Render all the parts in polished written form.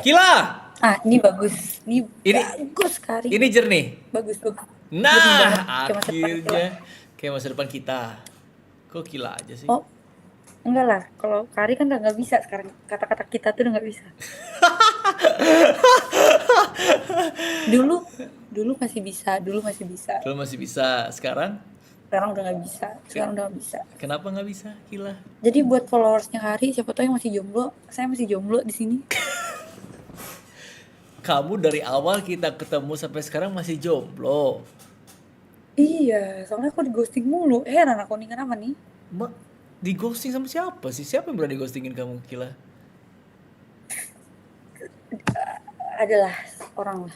Kila! Ini bagus. Ini Ini bagus Kari. ini jernih. Bagus bagus. Jernih Nah, banget. Kayak masa depan kita. akhirnya kayak masa depan kita. Kok Kila aja sih? Oh, enggak lah. Kalau Kari kan udah nggak bisa sekarang. Kata-kata kita tuh udah nggak bisa. Dulu, dulu masih bisa. Dulu masih bisa. Kalau masih bisa, sekarang Sekarang udah nggak bisa. Sekarang udah nggak bisa. kenapa nggak bisa, Kila? Jadi buat followersnya Kari, siapa tahu yang masih jomblo. Saya masih jomblo di sini. Kamu dari awal kita ketemu sampai sekarang masih jomblo. Iya, soalnya aku di ghosting mulu. Heran aku nih kenapa nih? Ma, di ghosting sama siapa sih? Siapa yang berani ghostingin kamu, Kila? Adalah orang lah.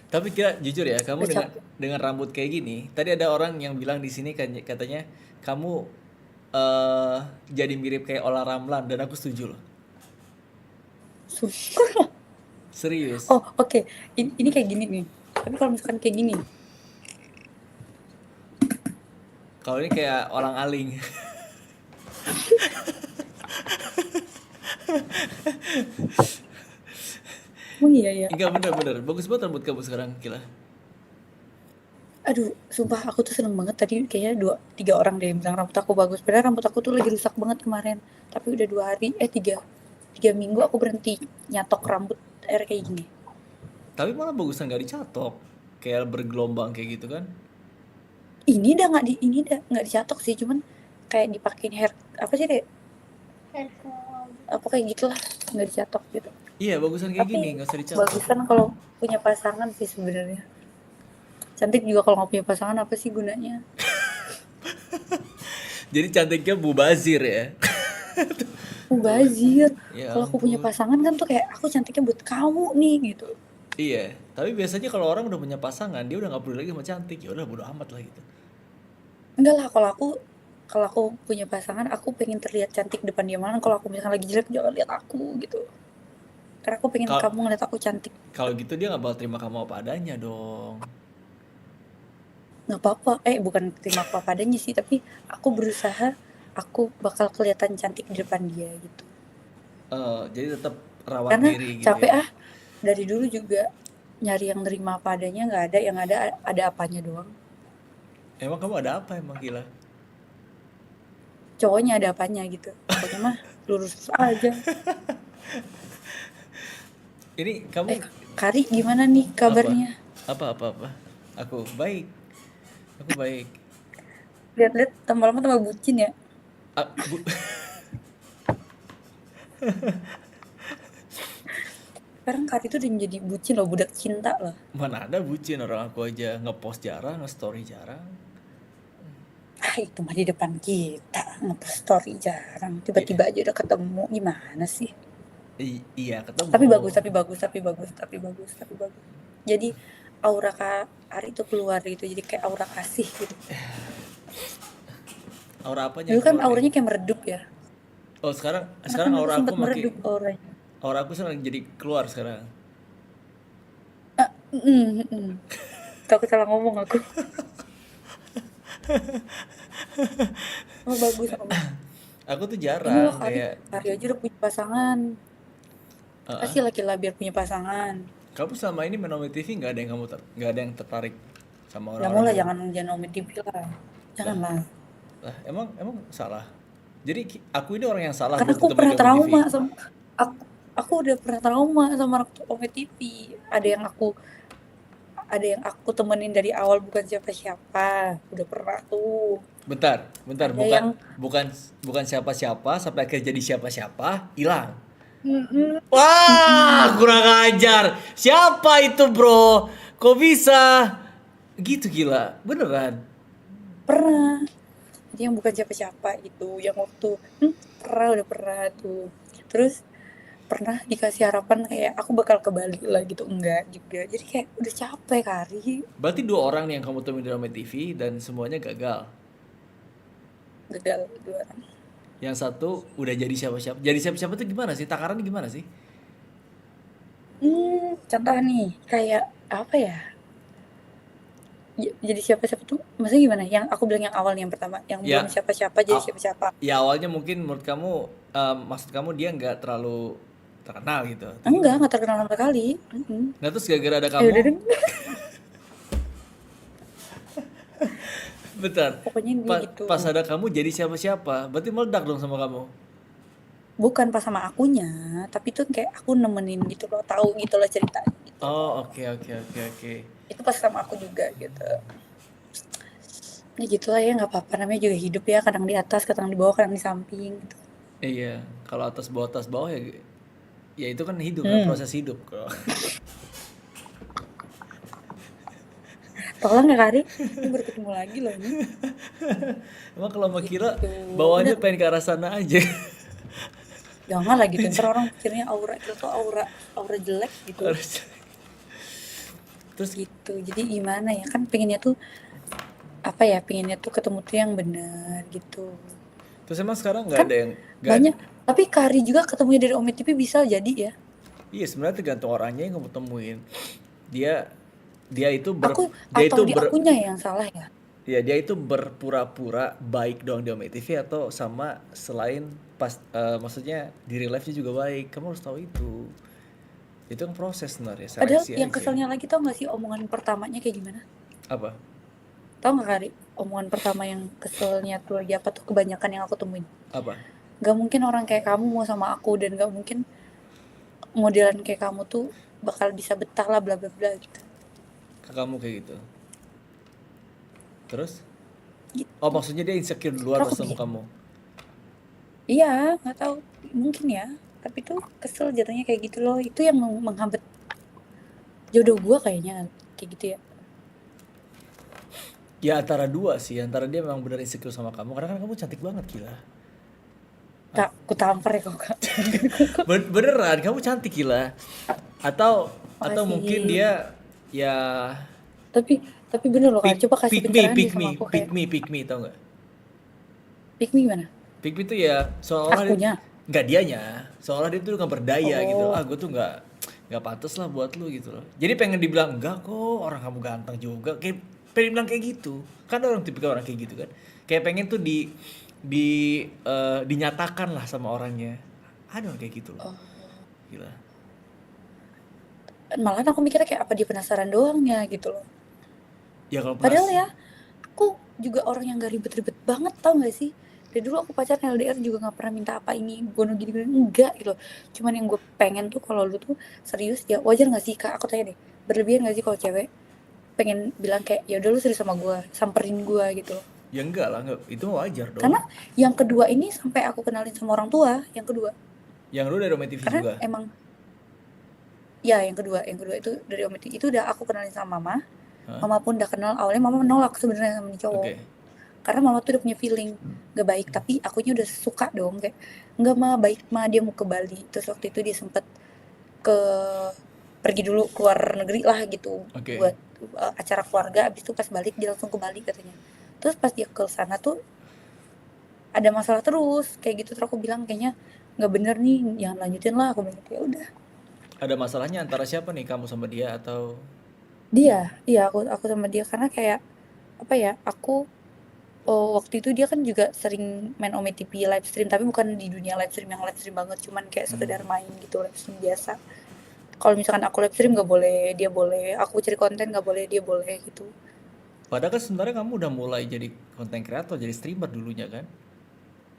Tapi Kila jujur ya, kamu Udah dengan capek. rambut kayak gini, tadi ada orang yang bilang di sini katanya kamu jadi mirip kayak Ola Ramlan dan aku setuju loh. Sumpah. Serius. Oh, oke. Ini kayak gini nih. Tapi kalau misalkan kayak gini, Kalau ini kayak orang aling. oh iya ya. Enggak bener-bener. Bagus banget rambut kamu sekarang, Kila. Aduh, sumpah aku tuh seneng banget tadi kayaknya 2, 3 orang deh yang bilang rambut aku bagus. Padahal rambut aku tuh lagi rusak banget kemarin. Tapi udah 2 hari, 3 minggu aku berhenti nyatok rambut air kayak gini. Tapi malah bagusan gak dicatok. Kayak bergelombang kayak gitu kan. Ini udah nggak dicatok sih, cuman kayak dipakein hair apa sih deh? Apa kayak gitulah, nggak dicatok gitu. Iya, bagusan kayak gini, Tapi gak usah dicatok. bagusan kalau punya pasangan sih sebenarnya. Cantik juga kalau nggak punya pasangan apa sih gunanya? Jadi cantiknya Mubazir ya. Mubazir. Ya Kalau aku punya ampun. pasangan kan tuh kayak aku cantiknya buat kamu nih gitu. Iya, tapi biasanya kalau orang udah punya pasangan, dia udah gak peduli lagi sama cantik. Ya udah bodo amat lah gitu. Enggak lah, kalau aku punya pasangan, aku pengen terlihat cantik depan dia. Malah kalau aku misalkan lagi jelek, jangan lihat aku gitu. Karena aku pengen Kalau kamu ngeliat aku cantik. kalau gitu dia nggak bakal terima kamu apa adanya dong. Nggak apa-apa. Bukan terima apa padanya sih, tapi aku berusaha aku bakal kelihatan cantik di depan dia gitu. Jadi tetap rawat Karena diri gitu capek ya. dari dulu juga nyari yang nerima apa adanya nggak ada, yang ada apanya doang. Emang kamu ada apa emang gila? Cowoknya ada apanya gitu. Pokoknya mah lurus aja. Ini kamu Kari gimana nih apa? kabarnya? Apa? Aku baik. Aku baik. Lihat-lihat tambah lama tambah bucin ya. Ah, Sekarang Kari tuh udah menjadi bucin loh, budak cinta loh. mana ada bucin orang aku aja ngepost jarang, nge-story jarang. Itu mah di depan kita, nge-post story jarang. I- Tiba-tiba aja udah ketemu, gimana sih? iya Tapi ketemu. bagus, tapi bagus, tapi bagus, tapi bagus, tapi bagus. Jadi aura Kari itu keluar gitu, jadi kayak aura kasih gitu. Aura apanya Dulu yang kan keluar nih? auranya kayak meredup ya. Oh sekarang Karena kan sekarang dulu aura aku sempat makin meredup auranya. aura aku sekarang jadi keluar sekarang. Mm, mm. Takut salah ngomong aku. Oh bagus, bagus. Aku tuh Ini loh jarang Kari, kayak Kari aja udah punya pasangan. uh, Pasti laki-laki biar punya pasangan. kamu selama ini main Omni TV nggak ada yang nggak ada yang tertarik sama Ya orang-orang mulai gitu? jangan omit TV lah. Lah, Janganlah. lah emang salah. Jadi aku ini orang yang salah Karena buat aku ditemenin pernah di Omni TV. trauma sama aku, aku udah pernah trauma sama Omit TV. Ada yang aku temenin dari awal bukan siapa-siapa. Udah pernah tuh. Bentar, Ada bukan yang bukan bukan siapa-siapa sampai akhirnya jadi siapa-siapa, hilang. mm-mm, Wah, mm-mm, kurang ajar. Siapa itu, Bro? Kok bisa? Gitu gila. Beneran. pernah. Jadi yang bukan siapa-siapa itu, yang waktu udah pernah tuh. Terus pernah dikasih harapan kayak aku bakal ke Bali lah gitu, enggak juga. Jadi kayak udah capek Kari, Berarti dua orang nih yang kamu temuin di Omni TV dan semuanya gagal. gagal 2 orang. Yang satu udah jadi siapa-siapa. Jadi siapa-siapa tuh gimana sih? Takarannya gimana sih? Contoh nih, kayak apa ya? Jadi siapa-siapa tuh maksudnya gimana? Yang aku bilang yang awal nih, yang pertama, yang belum Ya, siapa-siapa jadi a- siapa-siapa. ya awalnya mungkin menurut kamu, maksud kamu dia nggak terlalu terkenal gitu atau Enggak, gimana? nggak terkenal sama sekali. Nah terus gara-gara ada Ya kamu, udah deh, bentar, pokoknya dia gitu. pas ada kamu jadi siapa-siapa, berarti meledak dong sama kamu. Bukan pas sama akunya, tapi tuh kayak aku nemenin gitu loh, tahu gitu loh ceritanya gitu. Oh, oke oke oke oke. Itu pas sama aku juga gitu. Ya gitulah ya, nggak apa-apa, namanya juga hidup ya, kadang di atas, kadang di bawah, kadang di samping gitu. Iya, kalau atas bawah ya, ya itu kan hidup ya, Hmm. proses hidup. Kalau Tolong ya Kari, ini baru ketemu lagi loh ini. emang kalau Mbak kira Gitu. Udah, bawahnya pengen ke arah sana aja. jangan lah gitu. Ntar orang pikirnya aura kita tuh aura aura jelek gitu. Harus. Terus Gitu. Jadi gimana ya, kan pengennya tuh apa ya? Pengennya tuh ketemu tuh yang benar gitu. terus emang sekarang nggak Kan ada yang nggak ada. banyak, tapi Kari juga ketemunya dari Ome TV bisa jadi ya. Iya sebenarnya tergantung orangnya yang kamu temuin. Dia dia itu Aku dia atau itu di akunya yang salah ya. ya dia itu berpura-pura baik doang di Ome TV atau sama selain pas maksudnya di real life-nya juga baik. Kamu harus tahu itu. Itu kan proses sebenarnya, Padahal seleksi yang aja. keselnya lagi tau gak sih omongan pertamanya kayak gimana? Apa? Tahu nggak Kari? Omongan pertama yang keselnya tuh lagi apa tuh, kebanyakan yang aku temuin. Apa? Gak mungkin orang kayak kamu mau sama aku, dan gak mungkin modelan kayak kamu tuh bakal bisa betah lah bla bla bla gitu. Ke kamu kayak gitu. Terus? Gitu. Oh maksudnya dia insecure duluan Terus pas aku sama kamu. iya, nggak tahu, mungkin ya. Tapi tuh kesel jatuhnya kayak gitu loh. Itu yang menghambat jodoh gua kayaknya kayak gitu ya. Ya antara dua sih, antara dia memang benar insecure sama kamu karena kan kamu cantik banget gila. Kak, aku tampar ya kok kak. Beneran kamu cantik gila. Atau mungkin Makasih. dia ya Tapi bener loh kak. Coba kasih pencerahan deh sama aku kayak pick me tau nggak? pick me gimana? Pick me tuh ya seolah dia Akunya. nggak dianya, seolah dia tuh nggak berdaya gitu. Oh, Ah gue tuh nggak pantas lah buat lu gitu loh. Jadi pengen dibilang enggak kok orang kamu ganteng juga. Kayak pengen bilang kayak gitu. Kan ada orang tipikal orang kayak gitu kan. Kayak pengen tuh dinyatakan lah sama orangnya. Ada orang kayak gitu loh. oh. Gila. Malahan aku mikirnya kayak apa dia penasaran doang ya gitu loh. Ya kalau Padahal penas ya, aku juga orang yang gak ribet-ribet banget, tau gak sih? Dari dulu aku pacaran LDR juga gak pernah minta apa ini, gono gini-gini, enggak gitu. Cuman yang gue pengen tuh kalau lu tuh serius, ya wajar gak sih kak? Aku tanya deh, berlebihan gak sih kalau cewek pengen bilang kayak ya udah lu serius sama gue, samperin gue gitu loh. ya enggak lah, enggak. Itu mah wajar dong. Karena yang kedua ini sampai aku kenalin sama orang tua, yang kedua. Yang lu dari Roma TV Karena juga. emang, ya yang kedua itu dari Om itu udah aku kenalin sama mama. Hah? Mama pun udah kenal, awalnya mama menolak sebenarnya sama nih cowok. Oke. Karena mama tuh udah punya feeling gak baik, tapi akunya udah suka dong kayak nggak mah baik mah, dia mau ke Bali. Terus waktu itu dia sempet ke pergi dulu keluar negeri lah gitu Oke. buat acara keluarga, abis itu pas balik dia langsung ke Bali katanya. Terus pas dia ke sana tuh ada masalah terus kayak gitu, terus aku bilang kayaknya nggak bener nih, jangan lanjutin lah, aku bilang gitu. Ya udah, Ada masalahnya antara siapa nih, kamu sama dia atau dia iya aku sama dia karena kayak apa ya, aku waktu itu dia kan juga sering main Ome TV live stream, tapi bukan di dunia live stream yang live stream banget, cuman kayak sekedar main gitu, live stream biasa. Kalau misalkan aku live stream nggak boleh, dia boleh. Aku cari konten nggak boleh, dia boleh gitu. padahal kan sebenarnya kamu udah mulai jadi konten kreator, jadi streamer dulunya kan?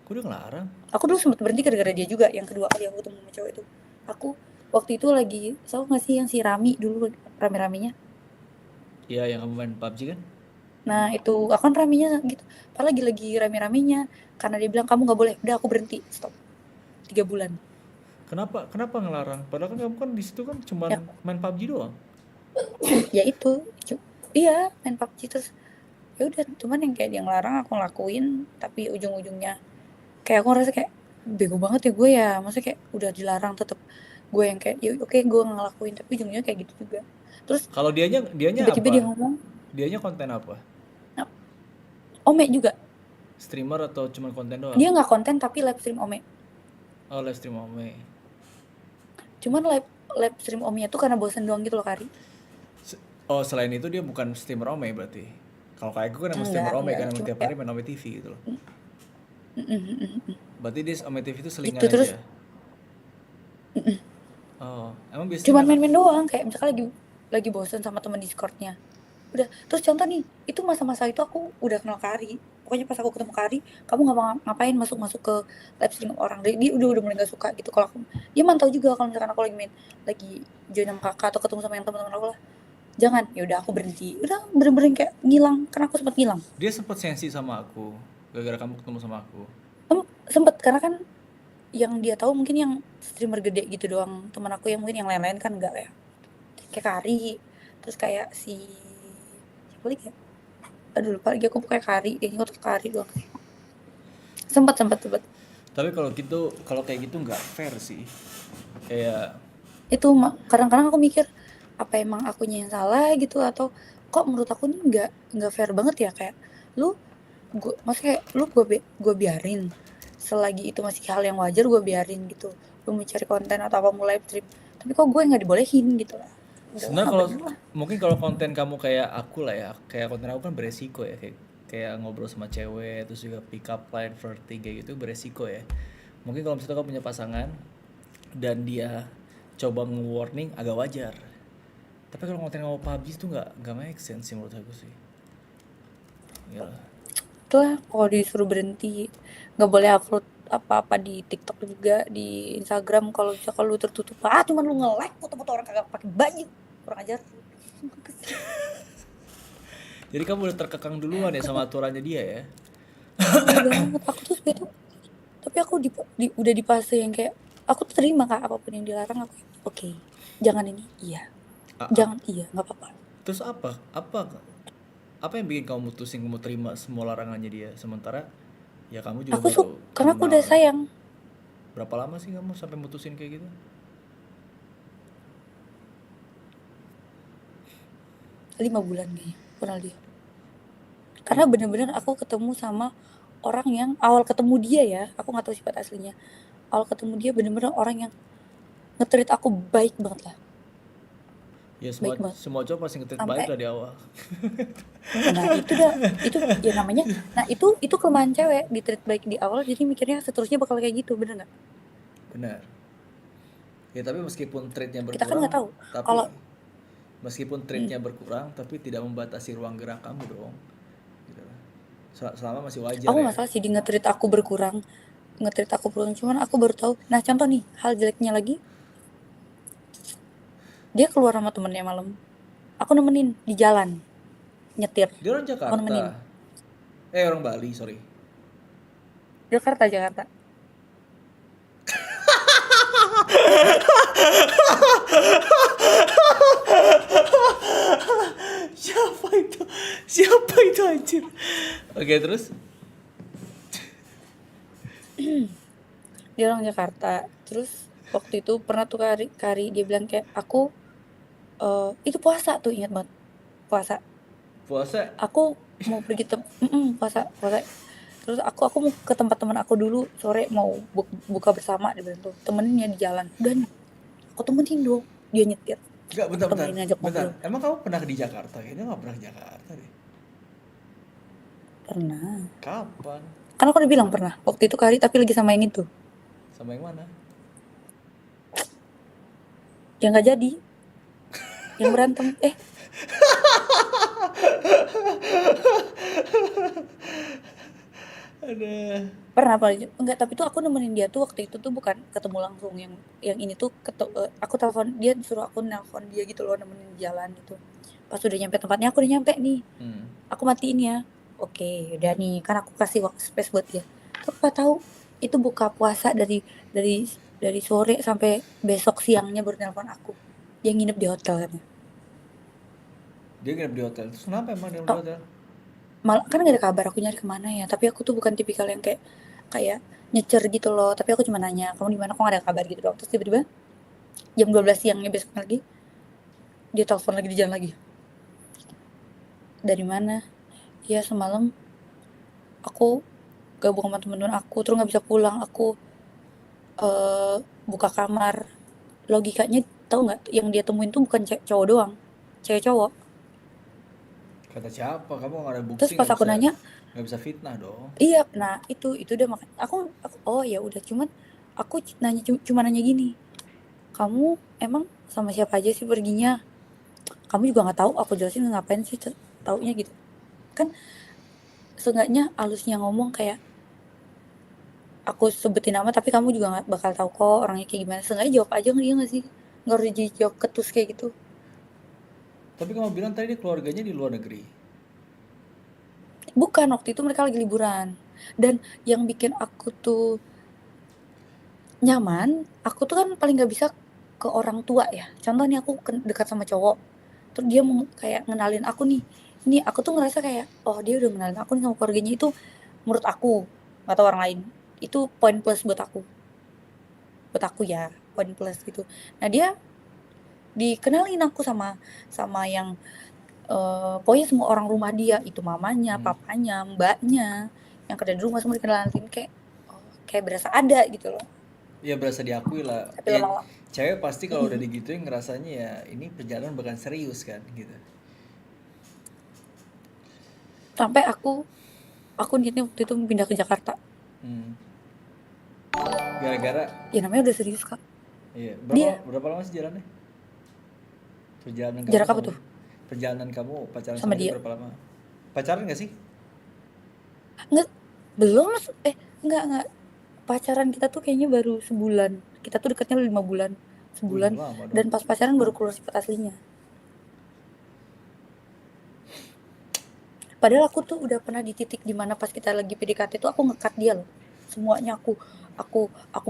Aku udah ngelarang. Aku dulu sempat berhenti gara-gara dia juga, yang kedua kali aku ketemu sama cowok itu. Aku waktu itu lagi, tau nggak sih yang si Rami dulu, rame-ramenya. Iya, yang kamu main PUBG kan? Nah itu aku kan raminya gitu. Padahal lagi rame-ramenya, karena dia bilang kamu nggak boleh. Udah aku berhenti, stop. 3 bulan. Kenapa? Kenapa ngelarang? Padahal kan kamu kan di situ kan cuman Ya, main PUBG doang. ya itu. Iya, main PUBG terus. Ya udah, cuman yang kayak dia ngelarang aku ngelakuin, tapi ujung-ujungnya kayak aku ngerasa kayak bego banget ya gue ya, maksudnya kayak udah dilarang tetep gue yang kayak ya oke gue ngelakuin, tapi ujungnya kayak gitu juga. Terus Kalau dianya dianya tiba-tiba apa? dia ngomong, Dianya konten apa? nah, Ome juga, Streamer atau cuman konten doang? dia nggak konten tapi live stream Ome. Oh, live stream Ome. Cuman live stream Ome tuh karena bosan doang gitu loh Kari. Oh, selain itu dia bukan streamer Ome berarti. Kalau kayak gue kan emang streamer Ome Enggak, kan emang cuma tiap kayak hari main Ome TV gitu loh. mm, mm, mm, mm, mm. Berarti dia Ome TV itu Itu selingan terus aja. Oh, emang biasanya Cuman mereka main-main doang, kayak misalkan lagi bosen sama teman Discordnya. Udah, terus contoh nih, itu masa-masa itu aku udah kenal Kari. Pokoknya pas aku ketemu Kari, kamu ngapain masuk-masuk ke live stream orang. Dia udah mulai gak suka gitu kalau aku. Dia mantau juga kalau misalkan aku lagi join sama kakak atau ketemu sama yang teman-teman aku lah. Jangan, ya udah aku berhenti. Udah bener-bener kayak ngilang karena aku sempat ngilang. dia sempat sensi sama aku gara-gara kamu ketemu sama aku. Sempet karena kan yang dia tahu mungkin yang streamer gede gitu doang. Teman aku yang mungkin yang lain-lain kan enggak ya. Kayak Kari, terus kayak si siapa lagi ya? Aduh lupa lagi aku pakai Kari, kayaknya aku tuh Kari doang. Sempet. Tapi kalau kayak gitu nggak fair sih. Kayak Itu kadang-kadang aku mikir apa emang akunya yang salah gitu atau kok menurut aku nih nggak fair banget ya kayak lu maksudnya kayak lu gue biarin selagi itu masih hal yang wajar gue biarin gitu lu mau cari konten atau apa mulai trip tapi kok gue nggak dibolehin gitu lah udahlah sebenarnya nggak kalau bener lah. mungkin kalau konten kamu kayak aku lah ya, kayak konten aku kan beresiko ya, kayak ngobrol sama cewek terus juga pick up line flirting kayak gitu beresiko ya. Mungkin kalau misalnya kamu punya pasangan dan dia coba nge-warning agak wajar. Tapi kalau konten kamu publish tuh nggak make sense sih menurut aku sih. Ya lah. Itulah kalau disuruh berhenti nggak boleh upload apa-apa di TikTok juga di Instagram kalau misalkan lu tertutup cuman lu nge-like foto-foto orang kagak pakai baju kurang ajar. Jadi kamu udah terkekang duluan ya sama aturannya dia ya. Iya banget aku tuh sebenernya tuh tapi aku udah di fase yang kayak aku tuh terima kak apapun yang dilarang aku oke, jangan ini iya A- ap- jangan iya nggak apa-apa. Terus apa yang bikin kamu mutusin kamu terima semua larangannya dia sementara ya kamu juga baru Karena aku udah kenal. sayang. Berapa lama sih kamu sampai mutusin kayak gitu? 5 bulan kayaknya kenal dia karena bener-bener aku ketemu sama orang yang awal ketemu dia ya aku nggak tahu sifat aslinya awal ketemu dia bener-bener orang yang nge-treat aku baik banget lah Ya semua baik banget semua cowok pasti nge-treat baik sampai lah di awal. nah itu ya namanya nah itu kelemahan cewek di treat baik di awal jadi mikirnya seterusnya bakal kayak gitu bener nggak Benar. Ya tapi meskipun treatnya kita kan nggak berkurang, tahu kalau tapi meskipun treatnya berkurang, tapi tidak membatasi ruang gerak kamu dong. Gitu lah. Selama masih wajar aku ya. nggak salah sih di nge-treat aku berkurang cuman aku baru tahu nah contoh nih hal jeleknya lagi dia keluar sama temennya malam aku nemenin di jalan nyetir Dia orang aku nemenin Jakarta. Orang Bali, sorry. Jakarta Siapa itu? Siapa itu anjir? Oke, terus dia orang Jakarta terus waktu itu pernah tuh kari dia bilang kayak aku itu puasa tuh ingat banget puasa puasa. aku mau pergi puasa terus aku mau ke tempat teman aku dulu sore mau buka bersama dia bilang tuh temeninnya di jalan dan aku temenin dong dia nyetir Enggak, aku bentar. temenin ngajak Bentar. ngobrol Emang kamu pernah di Jakarta? Kayaknya nggak pernah ke Jakarta deh. pernah Kapan? kan aku udah bilang pernah waktu itu kari tapi lagi sama ini tuh Sama yang mana? yang nggak jadi yang berantem Ada. pernah enggak tapi tuh aku nemenin dia tuh waktu itu tuh bukan ketemu langsung yang ini tuh aku telepon dia disuruh aku nelpon dia gitu loh nemenin jalan gitu pas udah nyampe tempatnya aku udah nyampe nih aku matiin ya oke udah nih kan aku kasih waktu space buat dia tuh apa tahu itu buka puasa dari sore sampai besok siangnya baru nelpon aku dia nginep di hotel kan Dia nginep di hotel. Terus kenapa emang dia di oh hotel? malah kan gak ada kabar aku nyari kemana ya tapi aku tuh bukan tipikal yang kayak nyecer gitu loh tapi aku cuma nanya kamu di mana kok gak ada kabar gitu loh terus tiba-tiba jam 12 siangnya besok lagi dia telepon lagi di jalan lagi dari mana ya semalam aku gabung sama temen-temen aku terus nggak bisa pulang aku buka kamar logikanya tahu nggak yang dia temuin tuh bukan cowok doang cewek cowok Kata siapa? Kamu nggak ada terus bukti, pas aku nanya nggak bisa fitnah dong. iya nah itu udah makan aku oh ya udah cuman aku nanya cuma nanya gini kamu emang sama siapa aja sih perginya? Kamu juga nggak tahu, aku jelasin ngapain sih taunya gitu. Kan seenggaknya halusnya ngomong kayak aku sebutin nama tapi kamu juga nggak bakal tahu kok orangnya kayak gimana. Seenggaknya jawab aja dia nggak sih? Nggak harus dijawab ketus kayak gitu. Tapi kamu bilang tadi keluarganya di luar negeri. Bukan, waktu itu mereka lagi liburan. Dan yang bikin aku tuh nyaman, aku tuh kan paling nggak bisa ke orang tua ya. Contoh nih aku dekat sama cowok, terus dia mau kayak ngenalin aku nih. Ini aku tuh ngerasa kayak, oh dia udah ngenalin aku nih sama keluarganya itu, menurut aku, nggak tahu orang lain. Itu poin plus buat aku ya, poin plus gitu. Nah dia dikenalin aku sama sama yang pokoknya semua orang rumah dia, itu mamanya, Hmm. papanya, mbaknya, yang kerja di rumah semua dikenalin kayak, oh, kayak berasa ada gitu loh. Ya berasa diakui lah. Tapi Ya lama-lama, cewek pasti kalau udah mm-mm. digituin ngerasanya ya ini perjalanan bukan serius kan gitu. Sampai aku niatnya waktu itu pindah ke Jakarta. Hmm. Gara-gara Ya namanya udah serius kak. iya, Dia berapa lama sih jalannya? Perjalanan kamu jarak apa sama tuh dia? Perjalanan kamu pacaran sama sama dia dia? berapa lama? Pacaran gak sih? Nggak, belum nggak pacaran kita tuh kayaknya baru sebulan. Kita tuh dekatnya 5 bulan, Wih, sebulan. lama dong. Dan pas pacaran baru keluar sifat aslinya. Padahal aku tuh udah pernah di titik dimana pas kita lagi PDKT tuh aku ngekat dia loh. Semuanya aku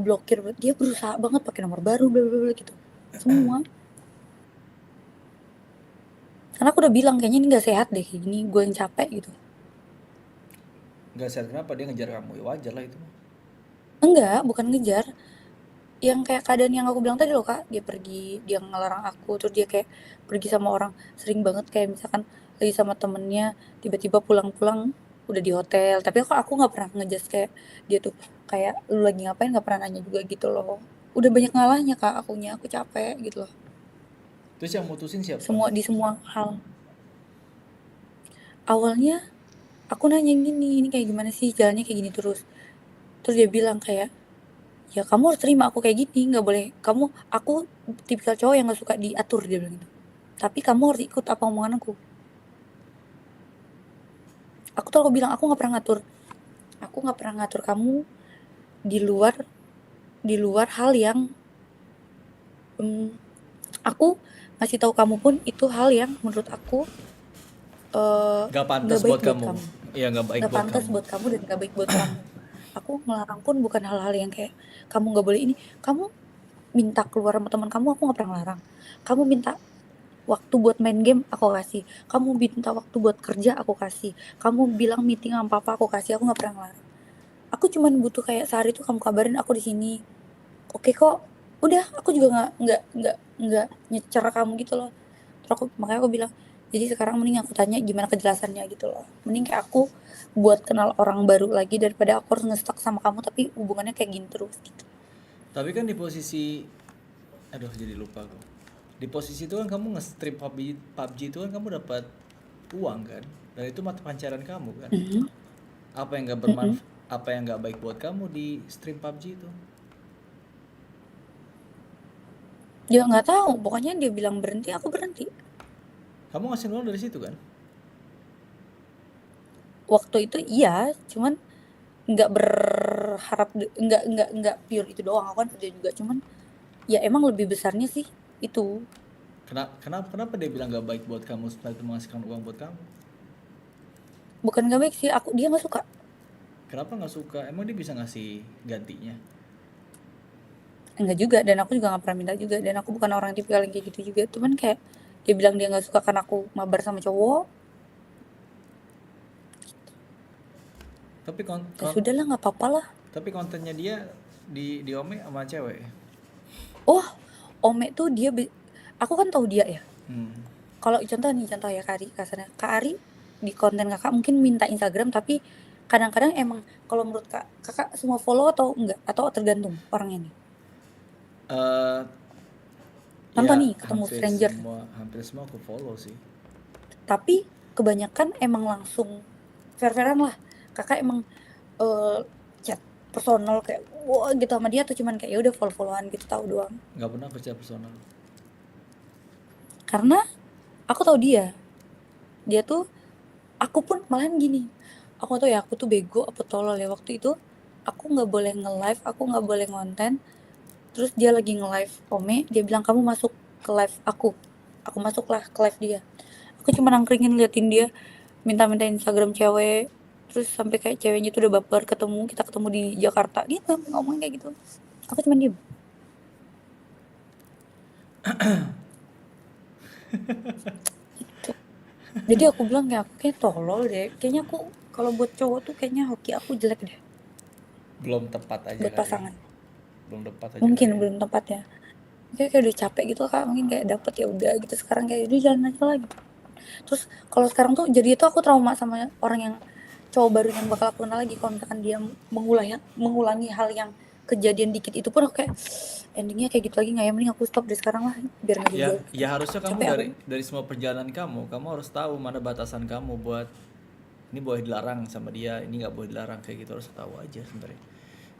blokir. Dia berusaha banget pakai nomor baru bla bla bla gitu. Semua. Karena aku udah bilang kayaknya ini nggak sehat deh kayak gini. Gue yang capek gitu. Gak sadar kenapa dia ngejar kamu. Ya wajar lah itu mah. Enggak, bukan ngejar. Yang kayak keadaan yang aku bilang tadi loh kak, dia pergi, dia ngelarang aku, terus dia kayak pergi sama orang, sering banget kayak misalkan lagi sama temennya, tiba-tiba pulang-pulang udah di hotel. Tapi aku nggak pernah ngejudge kayak dia tuh kayak lu lagi ngapain, nggak pernah nanya juga gitu loh. Udah banyak ngalahnya kak, aku capek gitu loh. Terus yang mutusin siapa? Semua di semua hal. Awalnya aku nanya gini, ini kayak gimana sih jalannya kayak gini terus. Terus dia bilang kayak, ya kamu harus terima aku kayak gini, nggak boleh kamu, aku tipikal cowok yang nggak suka diatur, dia bilang gitu. Tapi kamu harus ikut apa omongan aku tuh aku bilang aku nggak pernah ngatur kamu di luar hal yang aku ngasih tahu kamu pun itu hal yang menurut aku Gak nggak pantas baik buat buat kamu. kamu, Iya gak baik nggak buat pantas kamu. buat kamu dan nggak baik buat kamu. Aku ngelarang pun bukan hal-hal yang kayak kamu nggak boleh ini, kamu minta keluar sama teman kamu aku nggak pernah larang, kamu minta waktu buat main game aku kasih, kamu minta waktu buat kerja aku kasih, kamu bilang meeting sama papa aku kasih, aku nggak pernah ngelarang. Aku cuman butuh kayak sehari tuh kamu kabarin aku di sini, oke kok, udah. Aku juga nggak nyecer kamu gitu loh. Terus makanya aku bilang, jadi sekarang mending aku tanya gimana kejelasannya gitu loh, mending kayak aku buat kenal orang baru lagi daripada aku harus ngestak sama kamu tapi hubungannya kayak gini terus gitu. Tapi kan di posisi, aduh jadi lupa kok. Di posisi itu kan kamu nge-stream PUBG itu kan kamu dapat uang kan, dan itu mata pancaran kamu kan. Mm-hmm. Apa yang gak Mm-hmm. bermanfaat, apa yang gak baik buat kamu di stream PUBG itu? Dia nggak tahu, pokoknya dia bilang berhenti aku berhenti. Kamu ngasih uang dari situ kan? Waktu itu iya, cuman nggak berharap, nggak pure itu doang, aku kan kerja juga, cuman ya emang lebih besarnya sih itu. Kenapa dia bilang gak baik buat kamu setelah itu menghasilkan uang buat kamu? Bukan nggak baik sih, dia nggak suka. Kenapa nggak suka? Emang dia bisa ngasih gantinya? Enggak juga, dan aku juga nggak pernah minta juga, dan aku bukan orang tipikal yang kayak gitu juga, cuman kayak dia bilang dia nggak suka karena aku mabar sama cowok. Tapi Ya sudah lah, nggak apa-apa lah. tapi kontennya dia di Ome sama cewek. Oh, Ome tuh aku kan tahu dia ya. Hmm. Kalau contoh ya Kak Ari, kasarnya Kak Ari di konten kakak mungkin minta Instagram, tapi kadang-kadang emang kalau menurut kakak semua follow atau enggak, atau tergantung orangnya nih. Eh Contoh ya nih ketemu stranger, hampir semua aku follow sih. tapi kebanyakan emang langsung fair-fairan lah. Kakak emang eh, chat personal kayak wah gitu sama dia, tuh cuman kayak ya udah follow-followan gitu, tahu doang. Nggak pernah aku secara personal. Karena aku tahu dia tuh, aku pun malahan gini, aku tuh ya aku tuh bego apa tolol ya waktu itu. Aku nggak boleh nge-live, aku nggak boleh ngonten. Terus dia lagi nge-live Ome, dia bilang kamu masuk ke live aku masuklah ke live dia. Aku cuma nangkringin liatin dia minta-minta Instagram cewek, terus sampai kayak ceweknya tuh udah baper, kita ketemu di Jakarta gitu, ngomong kayak gitu. Aku cuma diem. Itu. Jadi aku bilang kayak aku kayak tolol deh, kayaknya aku kalau buat cowok tuh kayaknya hoki aku jelek deh Belum tepat aja buat kali. pasangan. Belum tepat aja Mungkin kali ya. belum tepat ya, kayak udah capek gitu kak, mungkin kayak dapet ya udah gitu, sekarang kayak udah jalan aja lagi. Terus kalau sekarang tuh jadi itu aku trauma sama orang yang cowok baru yang bakal aku kenal lagi. Kalau misalkan dia mengulangi hal yang kejadian dikit itu pun aku kayak endingnya kayak gitu lagi nggak ya, mending aku stop dari sekarang lah biar nggak Ya, jauh-jauh. ya harusnya kamu Capek aku. dari semua perjalanan kamu harus tahu mana batasan kamu buat ini boleh dilarang sama dia, ini nggak boleh dilarang kayak gitu harus tahu aja sebenarnya.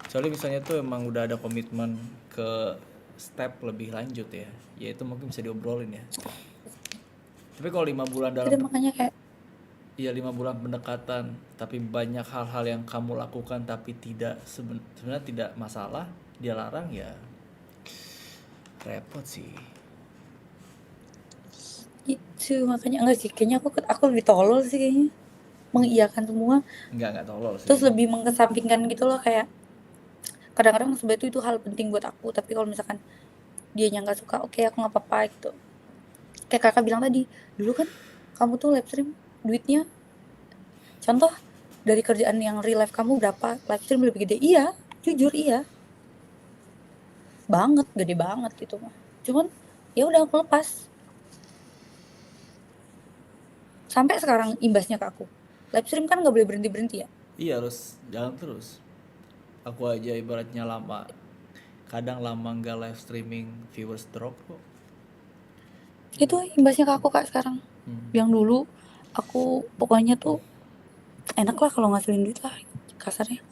Soalnya misalnya tuh emang udah ada komitmen ke step lebih lanjut ya, itu mungkin bisa diobrolin ya. Tapi kalau 5 bulan dalam Jadi makanya kayak iya 5 bulan pendekatan, tapi banyak hal-hal yang kamu lakukan tapi tidak sebenarnya tidak masalah, dia larang ya repot sih. itu, makanya enggak sih, kayaknya aku lebih tolol sih kayaknya, mengiyakan semua. Nggak tolol sih. Terus lebih mengesampingkan gitu loh, kayak kadang-kadang sebenarnya itu hal penting buat aku, tapi kalau misalkan dianya nggak suka, oke aku nggak apa-apa gitu. Kayak kakak bilang tadi, dulu kan kamu tuh live stream duitnya, contoh dari kerjaan yang real life kamu berapa, live stream lebih gede. Iya, jujur iya, banget, gede banget gitu mah. Cuman ya udah aku lepas. Sampai sekarang imbasnya ke aku. Live stream kan nggak boleh berhenti berhenti ya. Iya harus jalan terus. Aku aja ibaratnya kadang lama nggak live streaming, viewers drop kok. Itu imbasnya ke aku kak sekarang. Yang dulu aku pokoknya tuh enak lah kalau ngasilin duit lah kasarnya.